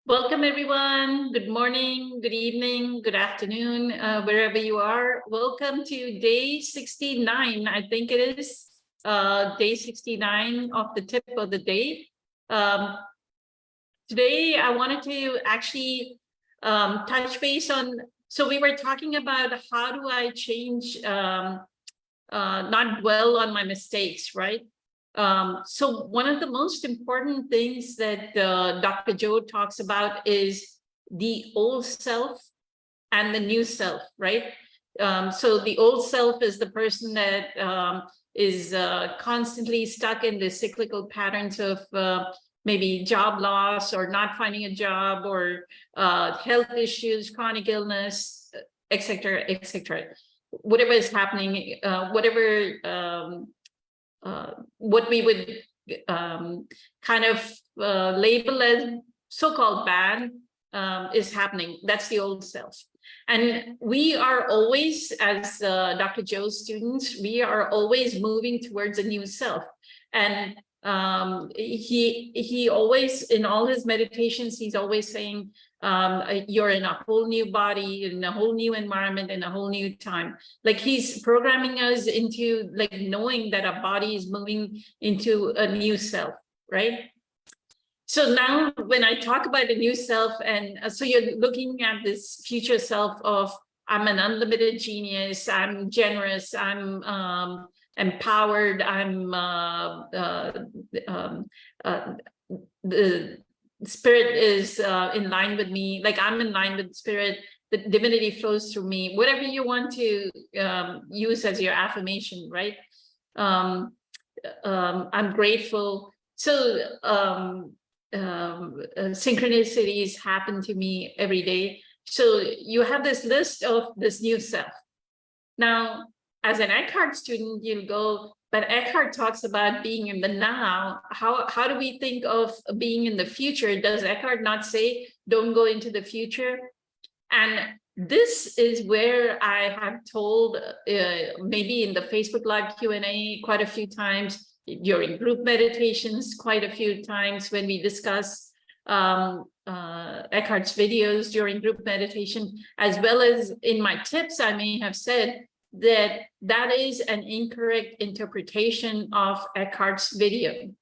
Welcome, everyone. Good morning, good evening, good afternoon, wherever you are. Welcome to day 69. I think it is day 69 of the tip of the day. Today, I wanted to actually touch base on, so we were talking about how do I change, not dwell on my mistakes, right? So one of the most important things that Dr. Joe talks about is the old self and the new self, right? So the old self is the person that is constantly stuck in the cyclical patterns of maybe job loss or not finding a job or health issues, chronic illness, etc., etc. Whatever is happening, what we would kind of label as so-called bad is happening. That's the old self. And we are always, as Dr. Joe's students, we are always moving towards a new self. And he always, in all his meditations, he's always saying, you're in a whole new body, in a whole new environment, in a whole new time. Like he's programming us into like knowing that our body is moving into a new self, right? So now when I talk about a new self, and so you're looking at this future self of I'm an unlimited genius, I'm generous, I'm empowered, I'm the spirit is in line with me, like I'm in line with spirit, the divinity flows through me, whatever you want to use as your affirmation, right? I'm grateful. So synchronicities happen to me every day. So you have this list of this new self. Now, as an Eckhart student, you'll go, but Eckhart talks about being in the now. How do we think of being in the future? Does Eckhart not say, don't go into the future? And this is where I have told, maybe in the Facebook Live Q&A quite a few times, during group meditations quite a few times when we discuss Eckhart's videos during group meditation, as well as in my tips, I may have said that that is an incorrect interpretation of Eckhart's video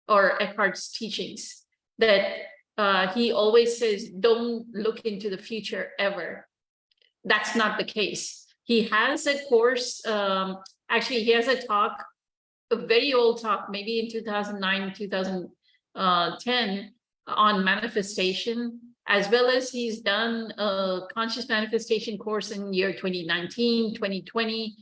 or Eckhart's teachings, that he always says, don't look into the future ever. That's not the case. He has a course, actually he has a talk, a very old talk, maybe in 2009, 2010, on manifestation, as well as he's done a conscious manifestation course in year 2019, 2020,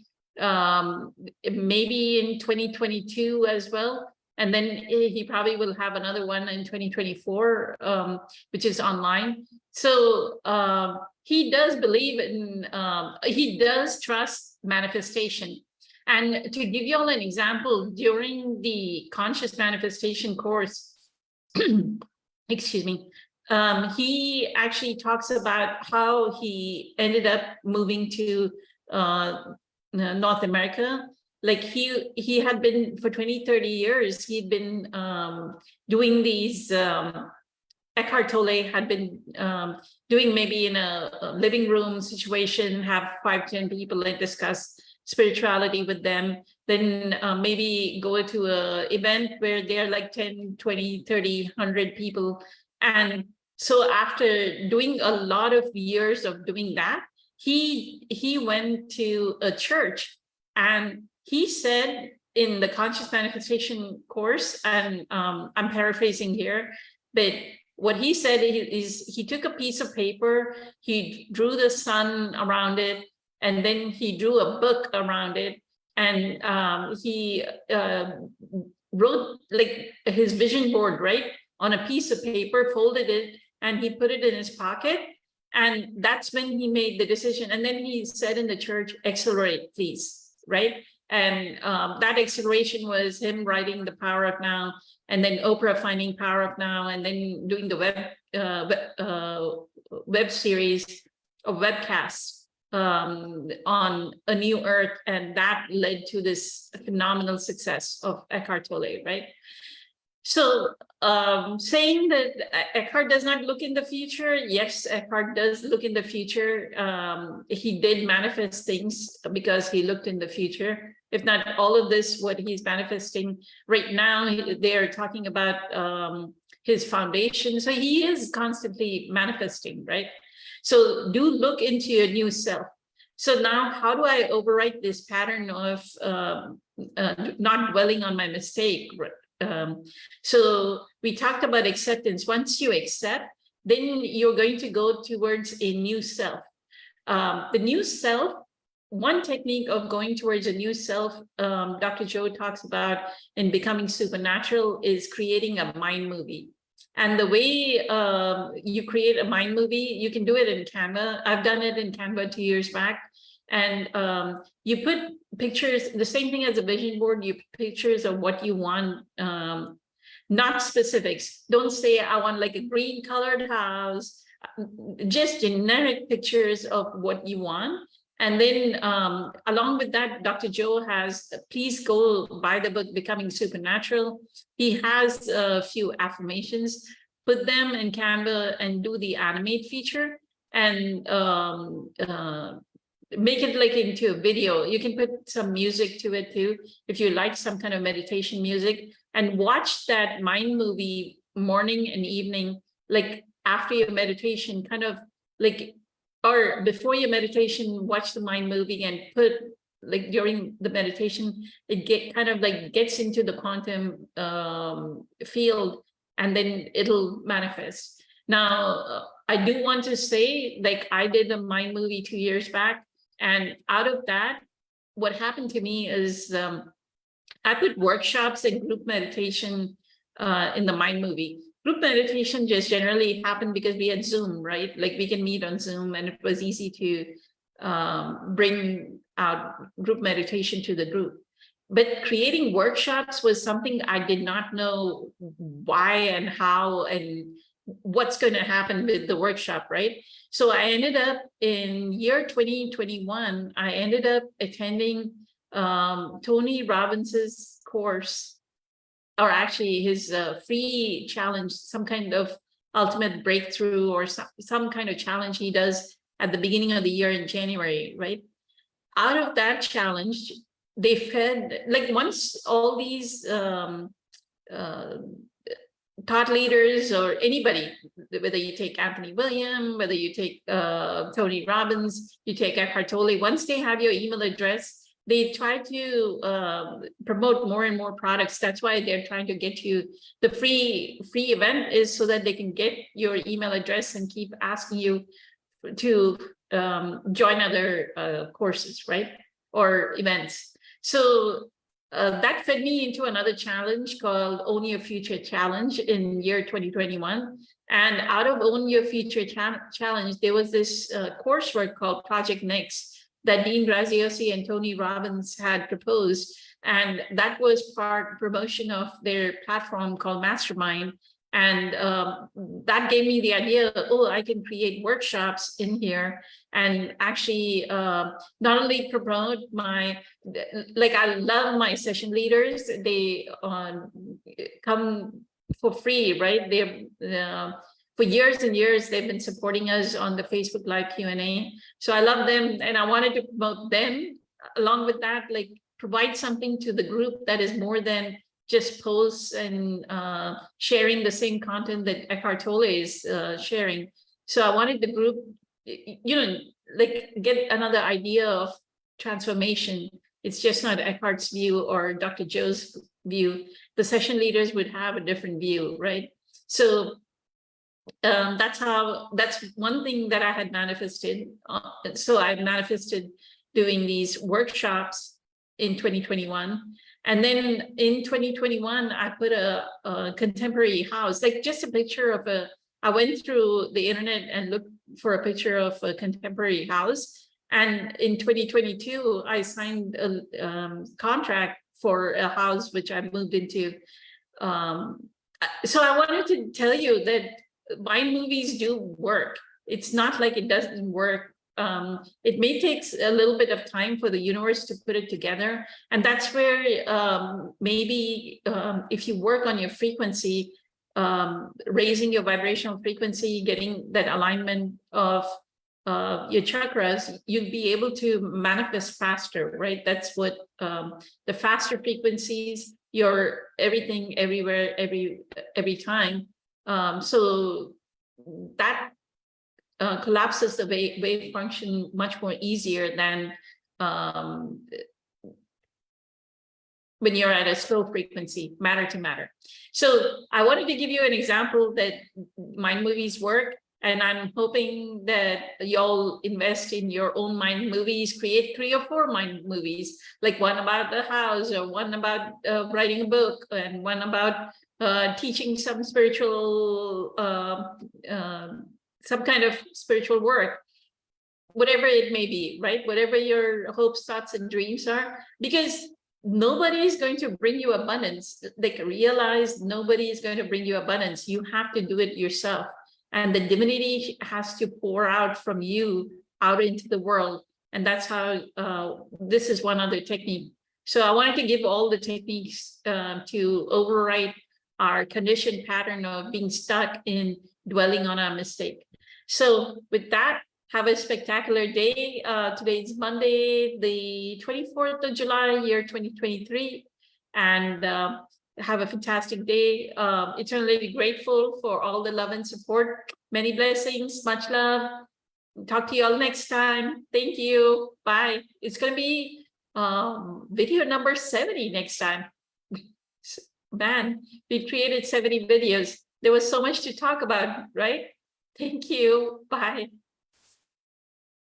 maybe in 2022 as well. And then he probably will have another one in 2024, which is online. So he does believe in, he does trust manifestation. And to give you all an example, during the conscious manifestation course, excuse me, he actually talks about how he ended up moving to North America. Like he had been for 20, 30 years, he'd been doing these, Eckhart Tolle had been doing maybe in a living room situation, have 5, 10 people and discuss spirituality with them, then maybe go to a event where they're like 10, 20, 30, 100 people. And so after doing a lot of years of doing that, he went to a church, and he said in the conscious manifestation course, and I'm paraphrasing here, but what he said is he took a piece of paper, he drew the sun around it, and then he drew a book around it, and he wrote like his vision board, right, on a piece of paper, folded it, and he put it in his pocket. And that's when he made the decision. And then he said in the church, accelerate, please, right? And that acceleration was him writing The Power of Now, and then Oprah finding Power of Now, and then doing the web series of webcasts on A New Earth, and that led to this phenomenal success of Eckhart Tolle, right? So saying that Eckhart does not look in the future, yes, Eckhart does look in the future. He did manifest things because he looked in the future. If not all of this, what he's manifesting right now, they're talking about his foundation. So he is constantly manifesting, right? So do look into your new self. So now how do I overwrite this pattern of not dwelling on my mistake? So we talked about acceptance. Once you accept, then you're going to go towards a new self. The new self, one technique of going towards a new self, Dr. Joe talks about in Becoming Supernatural, is creating a mind movie. And the way you create a mind movie, you can do it in Canva. I've done it in Canva 2 years back. And you put pictures, the same thing as a vision board, you put pictures of what you want, not specifics. Don't say, I want like a green colored house, just generic pictures of what you want. And then along with that, Dr. Joe has, please go buy the book, Becoming Supernatural. He has a few affirmations, put them in Canva and do the animate feature. And make it like into a video. You can put some music to it too, if you like some kind of meditation music, and watch that mind movie morning and evening, like after your meditation, kind of like, or before your meditation, watch the mind movie and put like during the meditation, it kind of like gets into the quantum field, and then it'll manifest. Now, I do want to say, like I did a mind movie 2 years back. And out of that, what happened to me is I put workshops and group meditation in the mind movie. Group meditation just generally happened because we had Zoom, right? Like we can meet on Zoom, and it was easy to bring out group meditation to the group. But creating workshops was something I did not know why and how and what's going to happen with the workshop, right? So I ended up in year 2021, I ended up attending Tony Robbins's course, or actually his free challenge, some kind of ultimate breakthrough or some kind of challenge he does at the beginning of the year in January, right? Out of that challenge, they fed, like once all these thought leaders or anybody, whether you take Anthony William, whether you take Tony Robbins, you take Eckhart Tolle, once they have your email address, they try to promote more and more products. That's why they're trying to get you, the free event is so that they can get your email address and keep asking you to join other courses, right? Or events. So that fed me into another challenge called Own Your Future Challenge in year 2021. And out of Own Your Future Challenge, there was this coursework called Project Next that Dean Graziosi and Tony Robbins had proposed. And that was part promotion of their platform called Mastermind. And that gave me the idea, oh, I can create workshops in here and actually not only promote my, like I love my session leaders, they come for free, right? They're for years and years, they've been supporting us on the Facebook Live Q&A. So I love them and I wanted to promote them. Along with that, like provide something to the group that is more than just posts and sharing the same content that Eckhart Tolle is sharing. So I wanted the group, you know, like get another idea of transformation. It's just not Eckhart's view or Dr. Joe's view. The session leaders would have a different view, right? So that's one thing that I had manifested. So I manifested doing these workshops in 2021. And then in 2021, I put a contemporary house, like just a picture of I went through the internet and looked for a picture of a contemporary house. And in 2022, I signed a contract for a house, which I moved into. So I wanted to tell you that mind movies do work. It's not like it doesn't work It may take a little bit of time for the universe to put it together. And that's where maybe if you work on your frequency, raising your vibrational frequency, getting that alignment of your chakras, you'll be able to manifest faster, right? That's what the faster frequencies, your everything, everywhere, every time. So that collapses the wave function much more easier than when you're at a slow frequency, matter to matter. So I wanted to give you an example that mind movies work. And I'm hoping that y'all invest in your own mind movies, create 3 or 4 mind movies, like one about the house, or one about writing a book, and one about teaching some spiritual, some kind of spiritual work, whatever it may be, right? Whatever your hopes, thoughts, and dreams are, because nobody is going to bring you abundance. Like, realize nobody is going to bring you abundance. You have to do it yourself. And the divinity has to pour out from you out into the world. And that's how, this is one other technique. So I wanted to give all the techniques to override our conditioned pattern of being stuck in dwelling on our mistake. So with that, have a spectacular day. Today is Monday, the 24th of July, year 2023. And have a fantastic day. Eternally grateful for all the love and support. Many blessings, much love. Talk to you all next time. Thank you. Bye. It's going to be video number 70 next time. Man, we've created 70 videos. There was so much to talk about, right? Thank you. Bye.